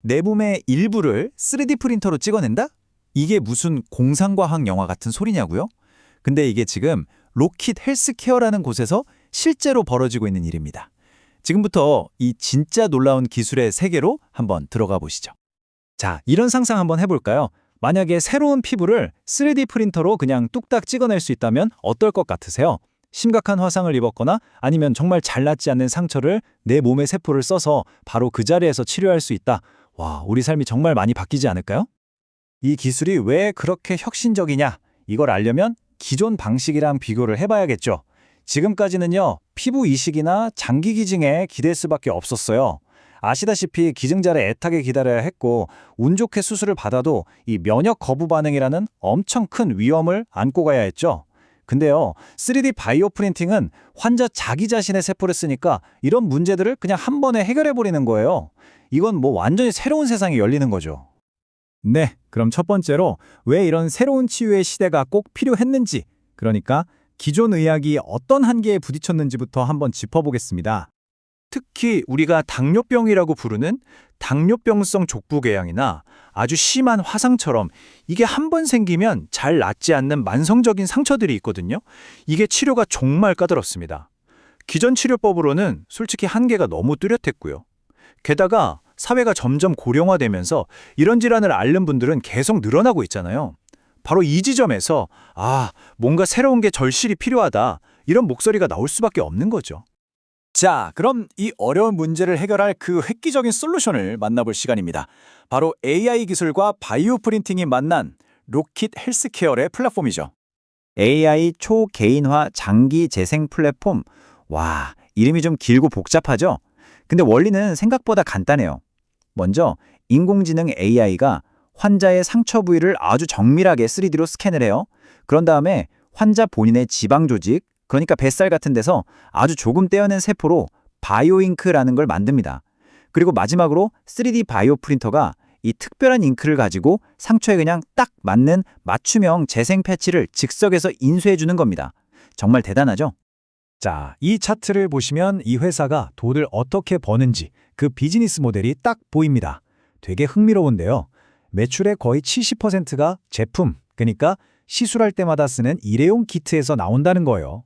내 몸의 일부를 3D 프린터로 찍어낸다? 이게 무슨 공상과학 영화 같은 소리냐고요? 근데 이게 지금 로킷 헬스케어라는 곳에서 실제로 벌어지고 있는 일입니다. 지금부터 이 진짜 놀라운 기술의 세계로 한번 들어가 보시죠. 자, 이런 상상 한번 해볼까요? 만약에 새로운 피부를 3D 프린터로 그냥 뚝딱 찍어낼 수 있다면 어떨 것 같으세요? 심각한 화상을 입었거나 아니면 정말 잘 낫지 않는 상처를 내 몸의 세포를 써서 바로 그 자리에서 치료할 수 있다. 와, 우리 삶이 정말 많이 바뀌지 않을까요? 이 기술이 왜 그렇게 혁신적이냐? 이걸 알려면 기존 방식이랑 비교를 해봐야겠죠. 지금까지는요, 피부 이식이나 장기 기증에 기댈 수밖에 없었어요. 아시다시피 기증자를 애타게 기다려야 했고 운 좋게 수술을 받아도 이 면역 거부 반응이라는 엄청 큰 위험을 안고 가야 했죠. 근데요, 3D 바이오 프린팅은 환자 자기 자신의 세포를 쓰니까 이런 문제들을 그냥 한 번에 해결해버리는 거예요. 이건 뭐 완전히 새로운 세상이 열리는 거죠. 네, 그럼 첫 번째로 왜 이런 새로운 치유의 시대가 꼭 필요했는지, 그러니까 기존 의학이 어떤 한계에 부딪혔는지부터 한번 짚어보겠습니다. 특히 우리가 당뇨병이라고 부르는 당뇨병성 족부궤양이나 아주 심한 화상처럼 이게 한 번 생기면 잘 낫지 않는 만성적인 상처들이 있거든요. 이게 치료가 정말 까다롭습니다. 기존 치료법으로는 솔직히 한계가 너무 뚜렷했고요. 게다가 사회가 점점 고령화되면서 이런 질환을 앓는 분들은 계속 늘어나고 있잖아요. 바로 이 지점에서 뭔가 새로운 게 절실히 필요하다, 이런 목소리가 나올 수밖에 없는 거죠. 자, 그럼 이 어려운 문제를 해결할 그 획기적인 솔루션을 만나볼 시간입니다. 바로 AI 기술과 바이오 프린팅이 만난 로킷 헬스케어의 플랫폼이죠. AI 초개인화 장기 재생 플랫폼. 와, 이름이 좀 길고 복잡하죠? 근데 원리는 생각보다 간단해요. 먼저 인공지능 AI가 환자의 상처 부위를 아주 정밀하게 3D로 스캔을 해요. 그런 다음에 환자 본인의 지방 조직, 그러니까 뱃살 같은 데서 아주 조금 떼어낸 세포로 바이오 잉크라는 걸 만듭니다. 그리고 마지막으로 3D 바이오 프린터가 이 특별한 잉크를 가지고 상처에 그냥 딱 맞는 맞춤형 재생 패치를 즉석에서 인쇄해 주는 겁니다. 정말 대단하죠? 자, 이 차트를 보시면 이 회사가 돈을 어떻게 버는지 그 비즈니스 모델이 딱 보입니다. 되게 흥미로운데요. 매출의 거의 70%가 제품, 그러니까 시술할 때마다 쓰는 일회용 키트에서 나온다는 거예요.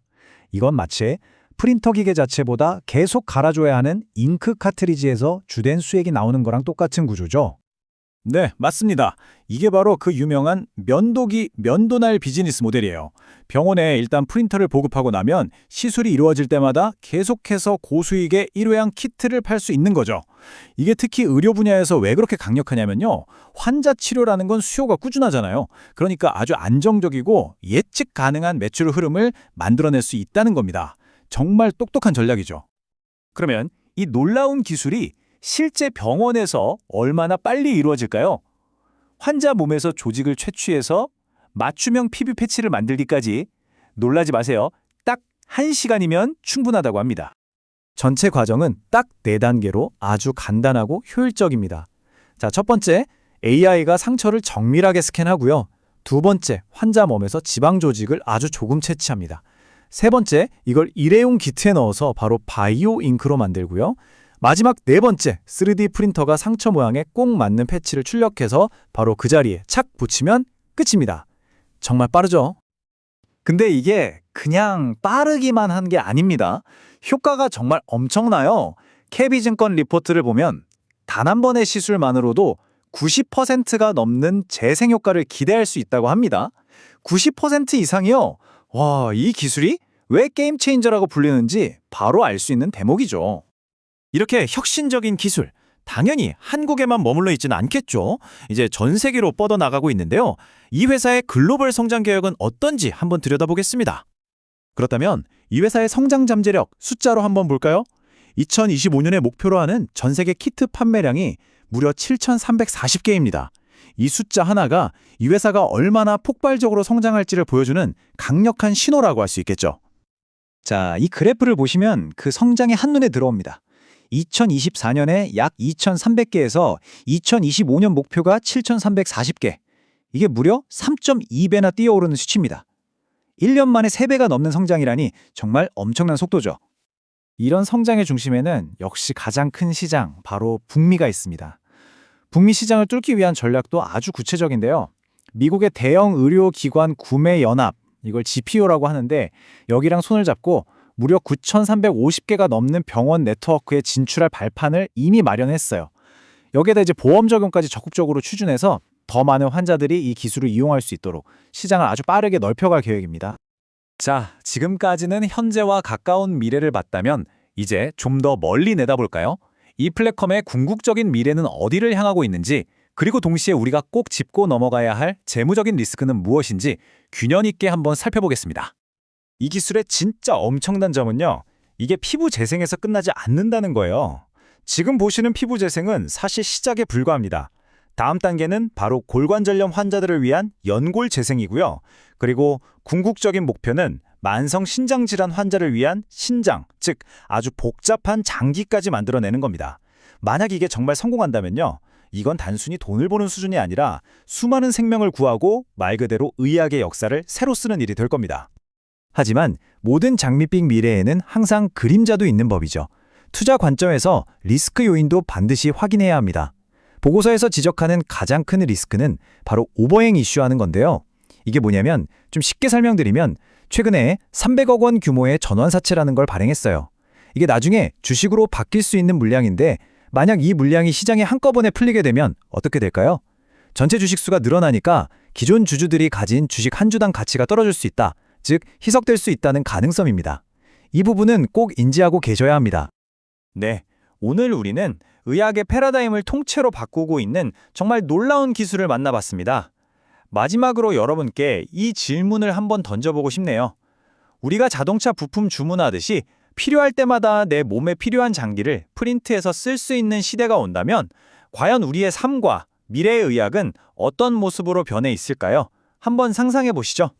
이건 마치 프린터 기계 자체보다 계속 갈아줘야 하는 잉크 카트리지에서 주된 수익이 나오는 거랑 똑같은 구조죠. 네, 맞습니다. 이게 바로 그 유명한 면도기, 면도날 비즈니스 모델이에요. 병원에 일단 프린터를 보급하고 나면 시술이 이루어질 때마다 계속해서 고수익의 일회용 키트를 팔 수 있는 거죠. 이게 특히 의료 분야에서 왜 그렇게 강력하냐면요. 환자 치료라는 건 수요가 꾸준하잖아요. 그러니까 아주 안정적이고 예측 가능한 매출 흐름을 만들어낼 수 있다는 겁니다. 정말 똑똑한 전략이죠. 그러면 이 놀라운 기술이 실제 병원에서 얼마나 빨리 이루어질까요? 환자 몸에서 조직을 채취해서 맞춤형 피부 패치를 만들기까지 놀라지 마세요. 딱 1시간이면 충분하다고 합니다. 전체 과정은 딱 4단계로 아주 간단하고 효율적입니다. 자, 첫 번째, AI가 상처를 정밀하게 스캔하고요. 두 번째, 환자 몸에서 지방 조직을 아주 조금 채취합니다. 세 번째, 이걸 일회용 키트에 넣어서 바로 바이오 잉크로 만들고요. 마지막 네 번째, 3D 프린터가 상처 모양에 꼭 맞는 패치를 출력해서 바로 그 자리에 착 붙이면 끝입니다. 정말 빠르죠? 근데 이게 그냥 빠르기만 한 게 아닙니다. 효과가 정말 엄청나요. KB증권 리포트를 보면 단 한 번의 시술만으로도 90%가 넘는 재생 효과를 기대할 수 있다고 합니다. 90% 이상이요? 와, 이 기술이 왜 게임 체인저라고 불리는지 바로 알 수 있는 대목이죠. 이렇게 혁신적인 기술, 당연히 한국에만 머물러 있지는 않겠죠. 이제 전 세계로 뻗어나가고 있는데요. 이 회사의 글로벌 성장 계획은 어떤지 한번 들여다보겠습니다. 그렇다면 이 회사의 성장 잠재력 숫자로 한번 볼까요? 2025년에 목표로 하는 전 세계 키트 판매량이 무려 7,340개입니다. 이 숫자 하나가 이 회사가 얼마나 폭발적으로 성장할지를 보여주는 강력한 신호라고 할 수 있겠죠. 자, 이 그래프를 보시면 그 성장이 한눈에 들어옵니다. 2024년에 약 2,300개에서 2025년 목표가 7,340개. 이게 무려 3.2배나 뛰어오르는 수치입니다. 1년 만에 3배가 넘는 성장이라니 정말 엄청난 속도죠. 이런 성장의 중심에는 역시 가장 큰 시장, 바로 북미가 있습니다. 북미 시장을 뚫기 위한 전략도 아주 구체적인데요. 미국의 대형 의료기관 구매 연합, 이걸 GPO라고 하는데 여기랑 손을 잡고 무려 9,350개가 넘는 병원 네트워크에 진출할 발판을 이미 마련했어요. 여기에다 이제 보험 적용까지 적극적으로 추진해서 더 많은 환자들이 이 기술을 이용할 수 있도록 시장을 아주 빠르게 넓혀갈 계획입니다. 자, 지금까지는 현재와 가까운 미래를 봤다면 이제 좀 더 멀리 내다볼까요? 이 플랫폼의 궁극적인 미래는 어디를 향하고 있는지, 그리고 동시에 우리가 꼭 짚고 넘어가야 할 재무적인 리스크는 무엇인지 균형 있게 한번 살펴보겠습니다. 이 기술의 진짜 엄청난 점은요, 이게 피부 재생에서 끝나지 않는다는 거예요. 지금 보시는 피부 재생은 사실 시작에 불과합니다. 다음 단계는 바로 골관절염 환자들을 위한 연골 재생이고요. 그리고 궁극적인 목표는 만성 신장 질환 환자를 위한 신장, 즉 아주 복잡한 장기까지 만들어내는 겁니다. 만약 이게 정말 성공한다면요, 이건 단순히 돈을 버는 수준이 아니라 수많은 생명을 구하고 말 그대로 의학의 역사를 새로 쓰는 일이 될 겁니다. 하지만 모든 장밋빛 미래에는 항상 그림자도 있는 법이죠. 투자 관점에서 리스크 요인도 반드시 확인해야 합니다. 보고서에서 지적하는 가장 큰 리스크는 바로 오버행 이슈하는 건데요. 이게 뭐냐면 좀 쉽게 설명드리면 최근에 300억 원 규모의 전환사채라는 걸 발행했어요. 이게 나중에 주식으로 바뀔 수 있는 물량인데 만약 이 물량이 시장에 한꺼번에 풀리게 되면 어떻게 될까요? 전체 주식수가 늘어나니까 기존 주주들이 가진 주식 한 주당 가치가 떨어질 수 있다. 즉 희석될 수 있다는 가능성입니다. 이 부분은 꼭 인지하고 계셔야 합니다. 네, 오늘 우리는 의학의 패러다임을 통째로 바꾸고 있는 정말 놀라운 기술을 만나봤습니다. 마지막으로 여러분께 이 질문을 한번 던져보고 싶네요. 우리가 자동차 부품 주문하듯이 필요할 때마다 내 몸에 필요한 장기를 프린트해서 쓸 수 있는 시대가 온다면 과연 우리의 삶과 미래의 의학은 어떤 모습으로 변해 있을까요? 한번 상상해 보시죠.